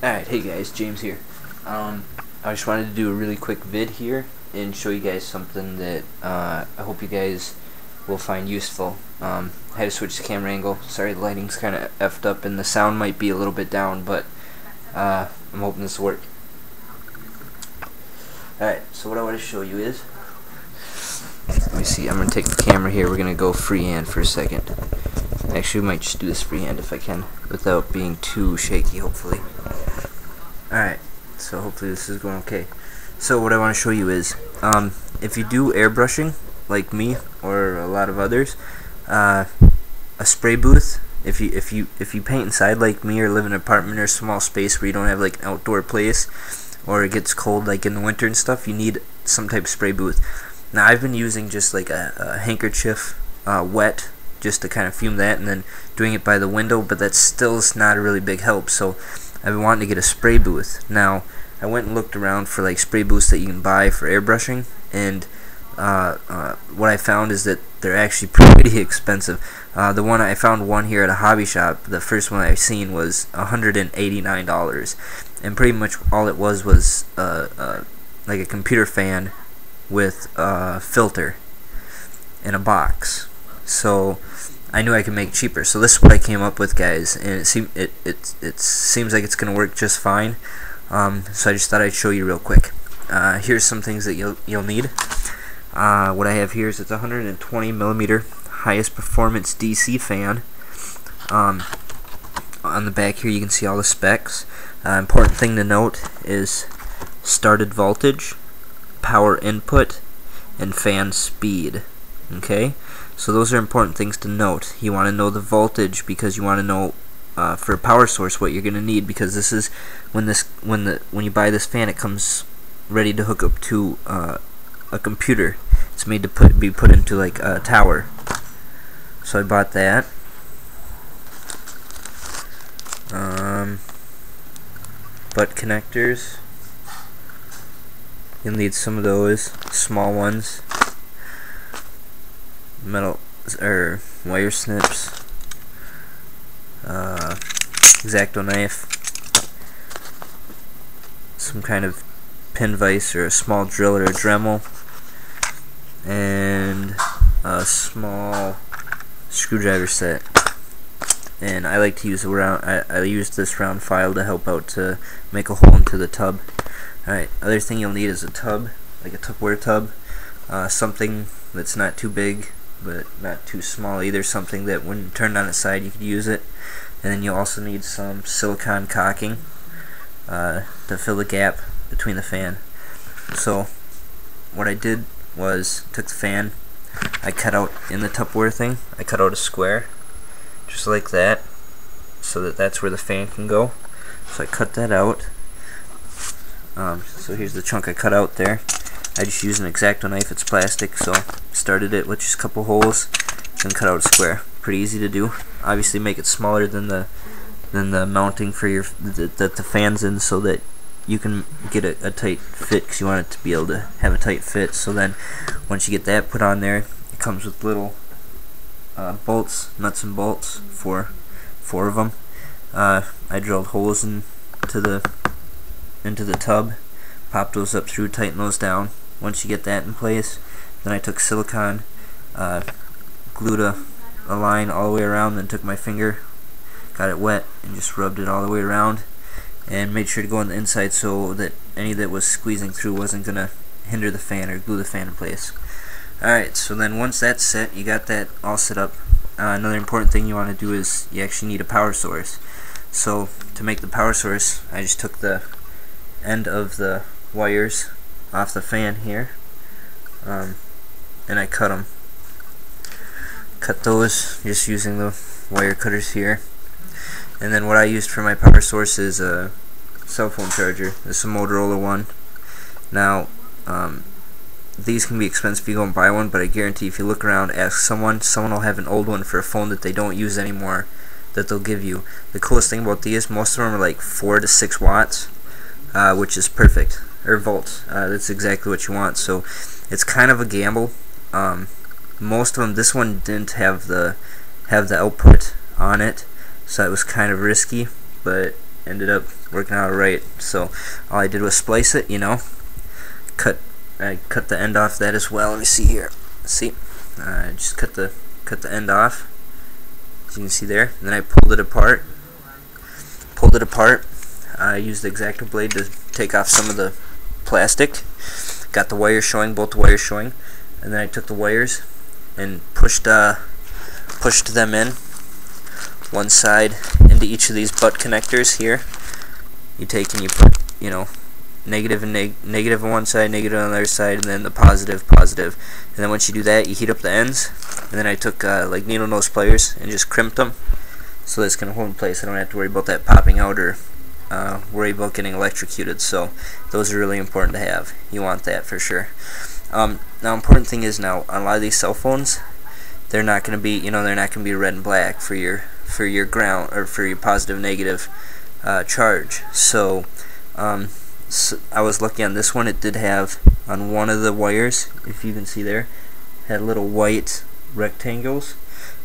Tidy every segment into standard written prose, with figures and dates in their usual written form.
Alright, hey guys, James here. I just wanted to do a really quick vid here and show you guys something that I hope you guys will find useful. I had to switch the camera angle. Sorry, the lighting's kind of effed up and the sound might be a little bit down, but I'm hoping this will work. Alright, so what I want to show you is, let me see, I'm going to take the camera here, we're going to go freehand for a second. Actually, we might just do this freehand if I can, without being too shaky, hopefully. Alright, so hopefully this is going okay. So what I want to show you is, if you do airbrushing, like me, or a lot of others, a spray booth, if you paint inside like me, or live in an apartment or a small space where you don't have like an outdoor place, or it gets cold like in the winter and stuff, you need some type of spray booth. Now I've been using just like a handkerchief wet, just to kind of fume that, and then doing it by the window, but that still is not a really big help. So I've been wanting to get a spray booth. Now I went and looked around for like spray booths that you can buy for airbrushing, and what I found is that they're actually pretty expensive. The one I found one here at a hobby shop, the first one I've seen, was $189, and pretty much all it was like a computer fan with a filter in a box. So I knew I could make it cheaper. So this is what I came up with, guys, and it seems like it's gonna work just fine. So I just thought I'd show you real quick. Here's some things that you'll need. What I have here is it's a 120 millimeter highest performance DC fan. On the back here you can see all the specs. Important thing to note is started voltage, power input, and fan speed. Okay, so those are important things to note. You want to know the voltage because you want to know for a power source what you're going to need, because this is when you buy this fan, it comes ready to hook up to a computer. It's made to be put into like a tower. So I bought that. Butt connectors. You'll need some of those small ones. Metal or wire snips. X-Acto knife. Some kind of pin vise or a small drill or a Dremel, and a small screwdriver set. And I like to use I use this round file to help out to make a hole into the tub. Alright, other thing you'll need is a tub, like a Tupperware tub, something that's not too big but not too small either, something that when turned on its side you could use it. And then you'll also need some silicone caulking to fill the gap between the fan. So what I did was took the fan, I cut out in the Tupperware thing, I cut out a square just like that, so that that's where the fan can go. So I cut that out. So here's the chunk I cut out there. I just used an X-Acto knife, it's plastic, so started it with just a couple holes, then cut out a square. Pretty easy to do. Obviously make it smaller than the mounting for your that the fan's in, so that you can get a tight fit, because you want it to be able to have a tight fit. So then once you get that put on there, it comes with little bolts, nuts and bolts, four of them. I drilled holes into the tub, popped those up through, tighten those down. Once you get that in place, then I took silicone, glued a line all the way around, then took my finger, got it wet, and just rubbed it all the way around, and made sure to go on the inside so that any that was squeezing through wasn't going to hinder the fan or glue the fan in place. Alright, so then once that's set, you got that all set up, another important thing you want to do is you actually need a power source. So to make the power source, I just took the end of the wires off the fan here, and I cut them. Cut those just using the wire cutters here. And then what I used for my power source is a cell phone charger. This is a Motorola one. Now these can be expensive if you go and buy one, but I guarantee if you look around, ask someone will have an old one for a phone that they don't use anymore that they'll give you. The coolest thing about these, most of them are like 4 to 6 watts, which is perfect, or volts. That's exactly what you want. So it's kind of a gamble. Most of them, this one didn't have the output on it, so it was kind of risky, but ended up working out alright. So all I did was splice it, you know, I cut the end off that as well. Let me see here. See, I just cut the end off, as you can see there. And then I pulled it apart. I used the X-Acto blade to take off some of the plastic. Got the wires showing, both the wires showing, and then I took the wires and pushed them in one side into each of these butt connectors here. You take and you put, you know, negative on one side, negative on the other side, and then the positive. And then once you do that, you heat up the ends. And then I took like needle nose pliers and just crimped them, so that's gonna hold in place. I don't have to worry about that popping out or worry about getting electrocuted. So those are really important to have. You want that for sure. Now, important thing is, now on a lot of these cell phones, they're not gonna be, you know, they're not gonna be red and black for your ground or for your positive negative charge. So I was lucky on this one. It did have on one of the wires, if you can see there, had little white rectangles.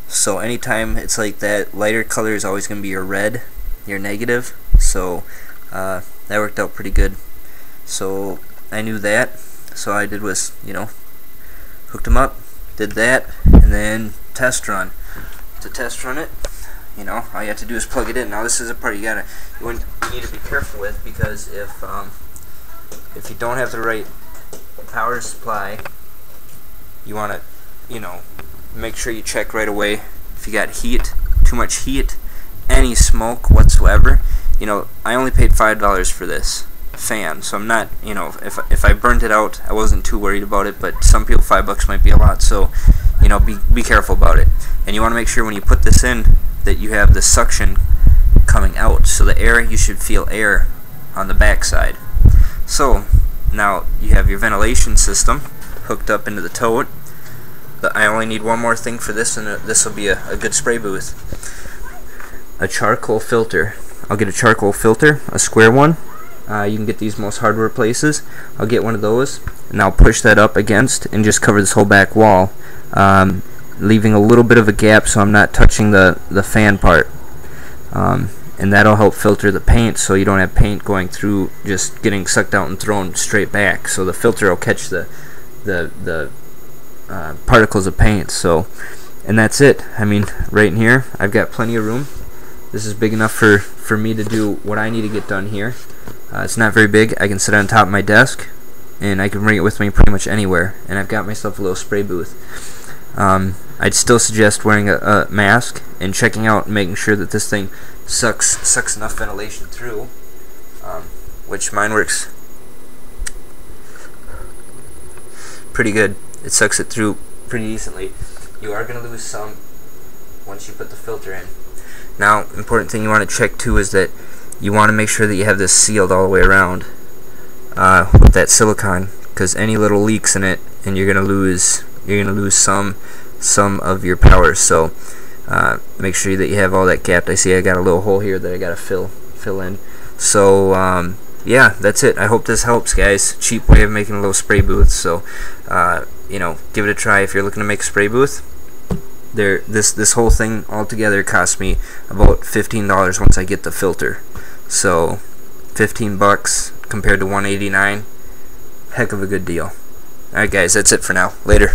So anytime it's like that, lighter color is always going to be your red, your negative. So that worked out pretty good. So I knew that. So all I did was, you know, hooked them up, did that, and then test run. To test run it, you know, all you have to do is plug it in. Now this is a part you need to be careful with, because if you don't have the right power supply, you want to, you know, make sure you check right away if you got heat, too much heat, any smoke whatsoever. You know, I only paid $5 for this fan, so I'm not, you know, if I burned it out, I wasn't too worried about it. But some people, $5 might be a lot, so, you know, be careful about it. And you want to make sure when you put this in that you have the suction coming out. So the air, you should feel air on the back side. So now you have your ventilation system hooked up into the tote. I only need one more thing for this, and this will be a good spray booth. A charcoal filter. I'll get a charcoal filter, a square one. You can get these most hardware places. I'll get one of those, and I'll push that up against and just cover this whole back wall, leaving a little bit of a gap so I'm not touching the fan part. And that'll help filter the paint, so you don't have paint going through, just getting sucked out and thrown straight back. So the filter will catch the particles of paint. So, and that's it. I mean, right in here, I've got plenty of room. This is big enough for me to do what I need to get done here. It's not very big. I can sit on top of my desk, and I can bring it with me pretty much anywhere. And I've got myself a little spray booth. I'd still suggest wearing a mask and checking out and making sure that this thing sucks enough ventilation through, which mine works pretty good. It sucks it through pretty decently. You are going to lose some once you put the filter in. Now, important thing you want to check too is that you want to make sure that you have this sealed all the way around with that silicone, because any little leaks in it, and you're gonna lose some of your power. So make sure that you have all that gapped. I see I got a little hole here that I gotta fill in. So yeah, that's it. I hope this helps, guys. Cheap way of making a little spray booth. So you know, give it a try if you're looking to make a spray booth. This whole thing altogether cost me about $15 once I get the filter. So $15 compared to $189, heck of a good deal. Alright guys, that's it for now. Later.